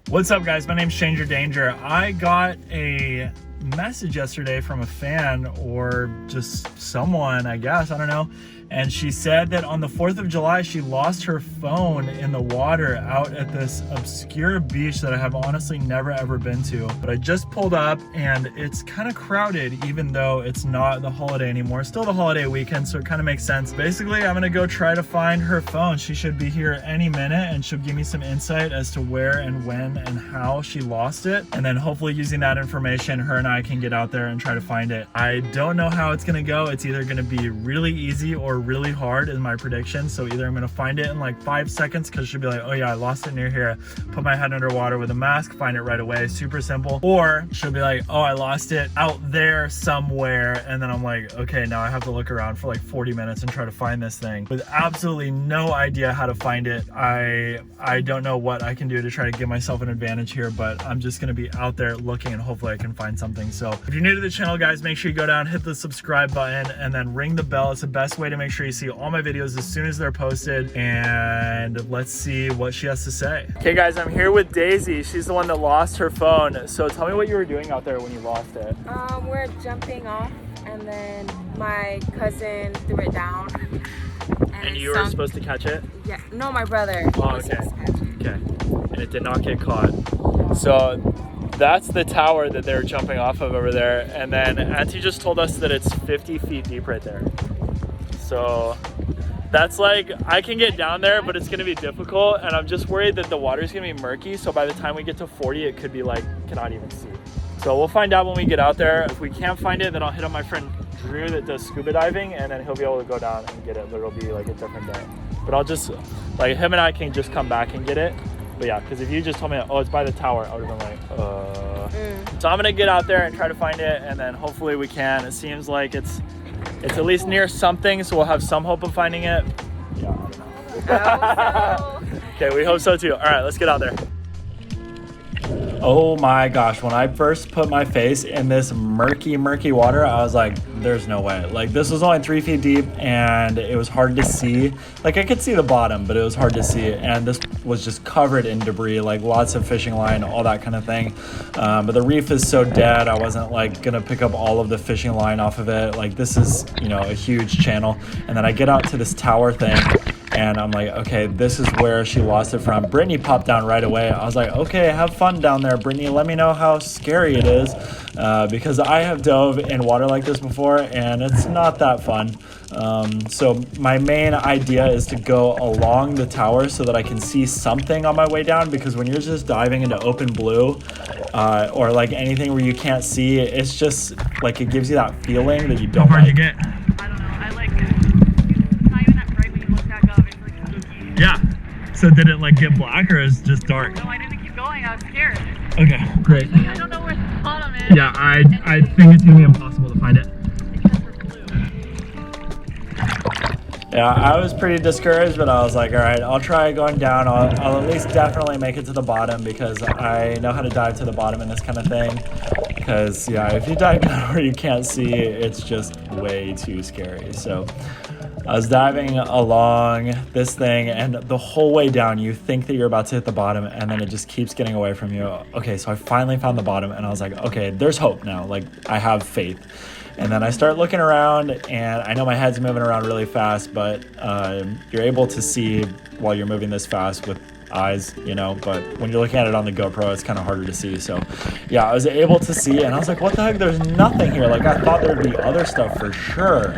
What's up, guys? My name's Stranger Danger. I got a message yesterday from a fan or just someone, I guess, I don't know. And she said that on the 4th of July, she lost her phone in the water out at this obscure beach that I have honestly never ever been to. But I just pulled up and it's kind of crowded, even though it's not the holiday anymore. It's still the holiday weekend, so it kind of makes sense. Basically, I'm gonna go try to find her phone. She should be here any minute and she'll give me some insight as to where and when and how she lost it. And then hopefully using that information, her and I can get out there and try to find it. I don't know how it's gonna go. It's either gonna be really easy or really hard is my prediction. So either I'm gonna find it in like 5 seconds because she'll be like, oh yeah, I lost it near here, put my head underwater with a mask, find it right away, super simple. Or she'll be like, oh, I lost it out there somewhere, and then I'm like, okay, now I have to look around for like 40 minutes and try to find this thing with absolutely no idea how to find it. I don't know what I can do to try to give myself an advantage here, but I'm just gonna be out there looking and hopefully I can find something. So if you're new to the channel, guys, make sure you go down, hit the subscribe button, and then ring the bell. It's the best way to make sure you see all my videos as soon as they're posted. And let's see what she has to say. Okay, guys, I'm here with Daisy. She's the one that lost her phone. So tell me what you were doing out there when you lost it. We're jumping off, and then my cousin threw it down. And you were supposed to catch it? Yeah, no, my brother. Oh, okay. Okay. And it did not get caught. So that's the tower that they were jumping off of over there. And then Auntie just told us that it's 50 feet deep right there. So that's like, I can get down there, but it's gonna be difficult. And I'm just worried that the water's gonna be murky. So by the time we get to 40, it could be like, cannot even see. So we'll find out when we get out there. If we can't find it, then I'll hit up my friend Drew that does scuba diving, and then he'll be able to go down and get it, but it'll be like a different day. But I'll just, like, him and I can just come back and get it. But yeah, because if you just told me, oh, it's by the tower, I would have been like, So I'm gonna get out there and try to find it, and then hopefully we can. It seems like it's at least near something, so we'll have some hope of finding it. Yeah, I don't know. Okay, we hope so too. All right, let's get out there. Oh my gosh, when I first put my face in this murky water, I was like, there's no way. Like, this was only 3 feet deep and it was hard to see. Like, I could see the bottom, but it was hard to see. And this was just covered in debris, like lots of fishing line, all that kind of thing. But the reef is so dead, I wasn't like gonna pick up all of the fishing line off of it. Like, this is, you know, a huge channel. And then I get out to this tower thing, and I'm like, okay, this is where she lost it from. Brittany popped down right away. I was like, okay, have fun down there, Brittany. Let me know how scary it is, because I have dove in water like this before, and it's not that fun. So my main idea is to go along the tower so that I can see something on my way down, because when you're just diving into open blue, or like anything where you can't see, it's just like, it gives you that feeling that you don't like. How far did you get? Yeah. So did it like get black or is it just dark? No, I didn't keep going. I was scared. Okay, great. I don't know where the bottom is. Yeah, I think it's gonna be impossible to find it. Yeah, I was pretty discouraged, but I was like, all right, I'll try going down. I'll at least definitely make it to the bottom, because I know how to dive to the bottom in this kind of thing. Because yeah, if you dive down where you can't see, it's just way too scary. So I was diving along this thing, and the whole way down, you think that you're about to hit the bottom, and then it just keeps getting away from you. Okay, so I finally found the bottom, and I was like, okay, there's hope now. Like, I have faith. And then I start looking around, and I know my head's moving around really fast, but you're able to see while you're moving this fast with eyes, you know, but when you're looking at it on the GoPro, it's kind of harder to see. So yeah, I was able to see, and I was like, what the heck, there's nothing here. Like, I thought there'd be other stuff for sure.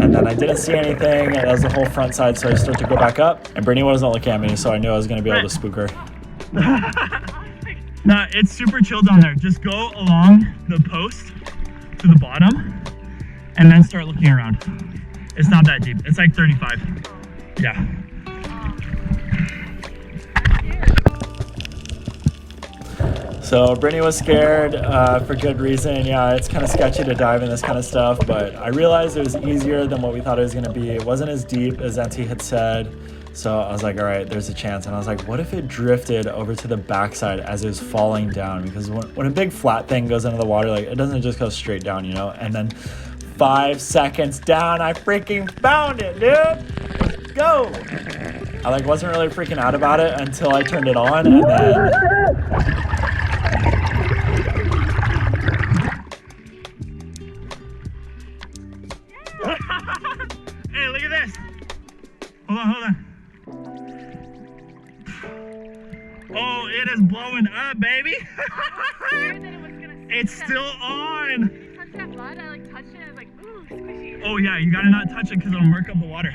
And then I didn't see anything, and that was the whole front side, so I started to go back up, and Brittany wasn't looking at me, so I knew I was going to be able to spook her. No, it's super chill down there. Just go along the post to the bottom, and then start looking around. It's not that deep. It's like 35. Yeah. So Brittany was scared for good reason. Yeah, it's kind of sketchy to dive in this kind of stuff, but I realized it was easier than what we thought it was going to be. It wasn't as deep as Auntie had said. So I was like, all right, there's a chance. And I was like, what if it drifted over to the backside as it was falling down? Because when a big flat thing goes into the water, like, it doesn't just go straight down, you know? And then 5 seconds down, I freaking found it, dude. Let's go. I like wasn't really freaking out about it until I turned it on, and then hey, look at this. Hold on. Oh, it is blowing up, baby. It's still on. Touch that blood. I like touched it. I was like, ooh, squishy. Oh yeah, you gotta not touch it because it'll murk up the water.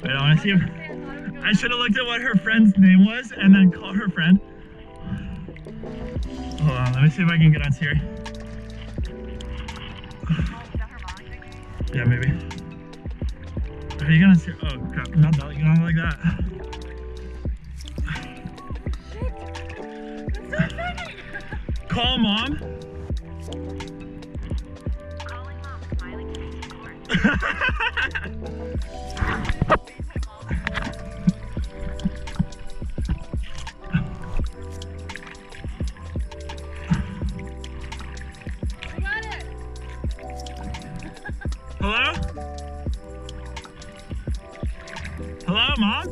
Wait, I wanna see if I should have looked at what her friend's name was and then call her friend. Hold on, let me see if I can get on Siri. Yeah, maybe. How are you gonna see? Oh crap, not that, you don't like that. Call mom. Calling mom. Smiling face court. I got it. Hello? Hello, mom?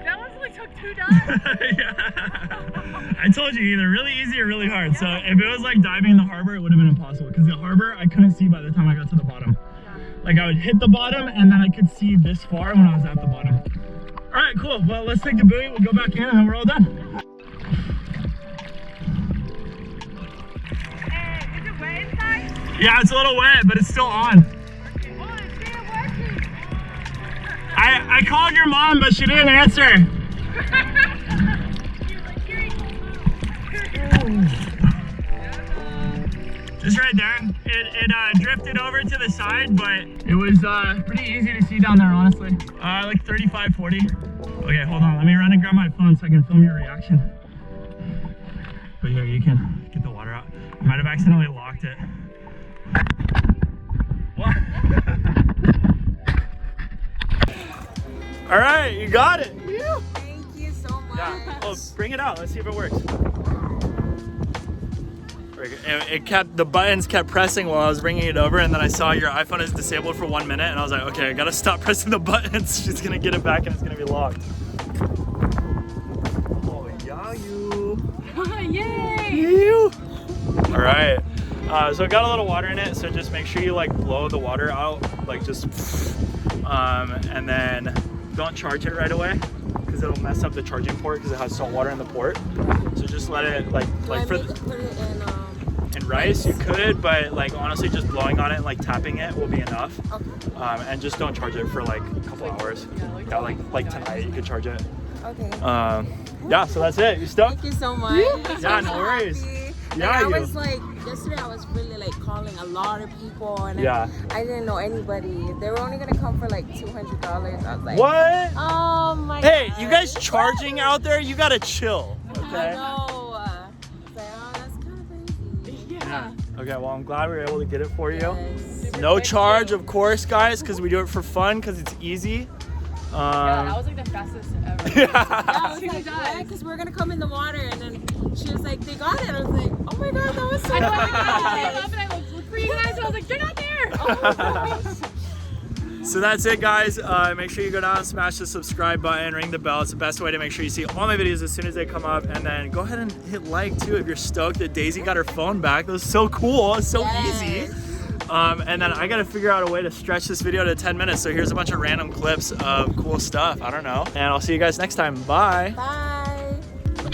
That one only took 2 dives. Yeah. I told you, either really easy or really hard. So if it was like diving in the harbor, it would have been impossible. Because the harbor, I couldn't see by the time I got to the bottom. Like I would hit the bottom and then I could see this far when I was at the bottom. All right, cool. Well, let's take the buoy. We'll go back in and then we're all done. Hey, is it wet inside? Yeah, it's a little wet, but it's still on. Oh, it's still working. I called your mom, but she didn't answer. You're like, here you go. Just right there. It drifted over to the side, but it was pretty easy to see down there, honestly. Like 35, 40. Okay, hold on. Let me run and grab my phone so I can film your reaction. But here, you can get the water out. I might have accidentally locked it. What? All right, you got it. Thank you so much. Yeah. Oh, bring it out. Let's see if it works. It kept, the buttons kept pressing while I was bringing it over, and then I saw your iPhone is disabled for 1 minute, and I was like, okay, I gotta stop pressing the buttons. She's gonna get it back and it's gonna be locked. Oh yeah, you. Yay! You. All right. So it got a little water in it, so just make sure you like blow the water out, like just, and then don't charge it right away because it'll mess up the charging port because it has salt water in the port. So just let it Do I put it in rice, you could, but like honestly, just blowing on it and like tapping it will be enough. Okay. And just don't charge it for like a couple hours. Yeah, like tonight you could charge it. Okay. Yeah, so that's it. You stoked? Thank you so much. Yeah, no worries. Yeah, Yeah, I was like, yesterday I was really like calling a lot of people, and Yeah. I didn't know anybody. They were only gonna come for like $200. I was like, What? oh my Hey, God. you guys charging out there? You gotta chill. I Okay. know. It's like, oh, that's kind of crazy. Yeah. Okay. Well, I'm glad we were able to get it for you. Yes. No charge, of course, guys, because we do it for fun, because it's easy. Yeah, that was like the fastest ever. Yeah, Yeah. I was like, yeah, because we're gonna come in the water, and then she was like, they got it. I was like, oh my God, that was so I know, I fun. came up and I looked for you guys, and I was like, they're not there. Oh my gosh. So that's it, guys. Make sure you go down and smash the subscribe button, ring the bell. It's the best way to make sure you see all my videos as soon as they come up. And then go ahead and hit like too if you're stoked that Daisy got her phone back. That was so cool. It's so easy. And then I gotta figure out a way to stretch this video to 10 minutes. So here's a bunch of random clips of cool stuff. I don't know. And I'll see you guys next time. Bye. Bye.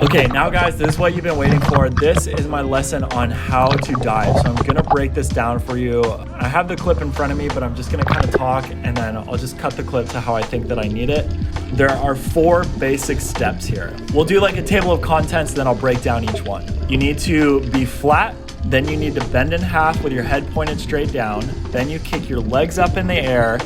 Okay, now guys, this is what you've been waiting for. This is my lesson on how to dive. So I'm gonna break this down for you. I have the clip in front of me, but I'm just gonna kind of talk and then I'll just cut the clip to how I think that I need it. There are 4 basic steps here. We'll do like a table of contents, then I'll break down each one. You need to be flat, then you need to bend in half with your head pointed straight down. Then you kick your legs up in the air,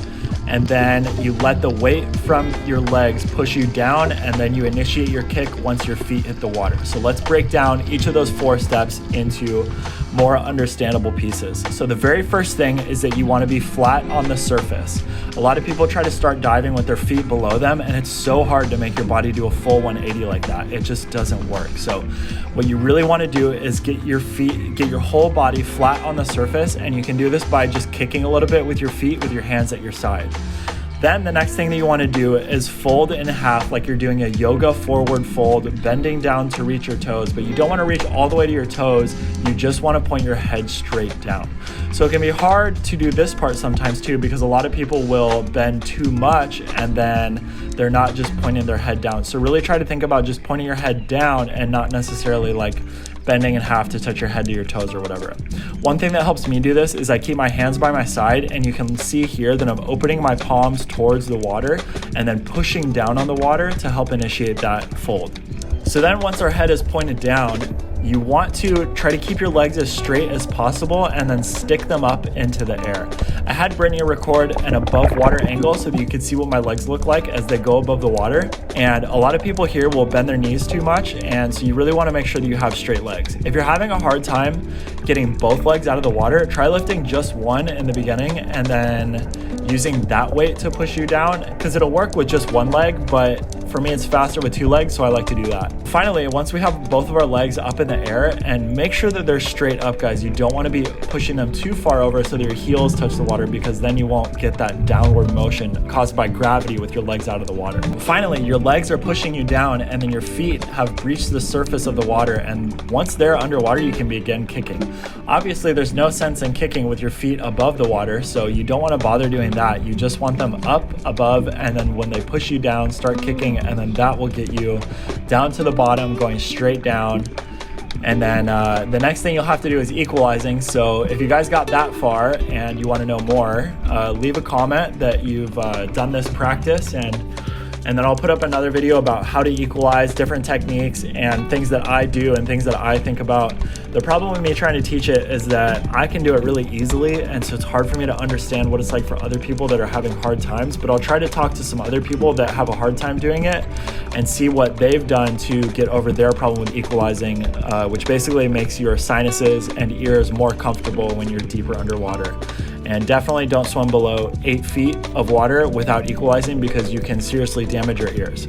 and then you let the weight from your legs push you down, and then you initiate your kick once your feet hit the water. So let's break down each of those 4 steps into more understandable pieces. So the very first thing is that you want to be flat on the surface. A lot of people try to start diving with their feet below them, and it's so hard to make your body do a full 180 like that. It just doesn't work. So what you really want to do is get your whole body flat on the surface, and you can do this by just kicking a little bit with your feet with your hands at your side. Then the next thing that you want to do is fold in half like you're doing a yoga forward fold, bending down to reach your toes, but you don't want to reach all the way to your toes. You just want to point your head straight down. So it can be hard to do this part sometimes too, because a lot of people will bend too much and then they're not just pointing their head down. So really try to think about just pointing your head down and not necessarily like bending in half to touch your head to your toes or whatever. One thing that helps me do this is I keep my hands by my side, and you can see here that I'm opening my palms towards the water and then pushing down on the water to help initiate that fold. So then once our head is pointed down, you want to try to keep your legs as straight as possible and then stick them up into the air. I had Brittany record an above water angle so that you could see what my legs look like as they go above the water. And a lot of people here will bend their knees too much, and so you really want to make sure that you have straight legs. If you're having a hard time getting both legs out of the water, try lifting just one in the beginning and then using that weight to push you down, because it'll work with just one leg, but for me it's faster with two legs, so I like to do that. Finally, once we have both of our legs up in the air, and make sure that they're straight up, guys. You don't want to be pushing them too far over so that your heels touch the water, because then you won't get that downward motion caused by gravity with your legs out of the water. Finally, your legs are pushing you down, and then your feet have reached the surface of the water, and once they're underwater, you can begin kicking. Obviously, there's no sense in kicking with your feet above the water, so you don't want to bother doing that. You just want them up above, and then when they push you down, start kicking, and then that will get you down to the bottom, going straight down. And then the next thing you'll have to do is equalizing. So if you guys got that far and you want to know more, leave a comment that you've done this practice, and then I'll put up another video about how to equalize, different techniques and things that I do and things that I think about. The problem with me trying to teach it is that I can do it really easily, and so it's hard for me to understand what it's like for other people that are having hard times, but I'll try to talk to some other people that have a hard time doing it and see what they've done to get over their problem with equalizing, which basically makes your sinuses and ears more comfortable when you're deeper underwater. And definitely don't swim below 8 feet of water without equalizing, because you can seriously damage your ears.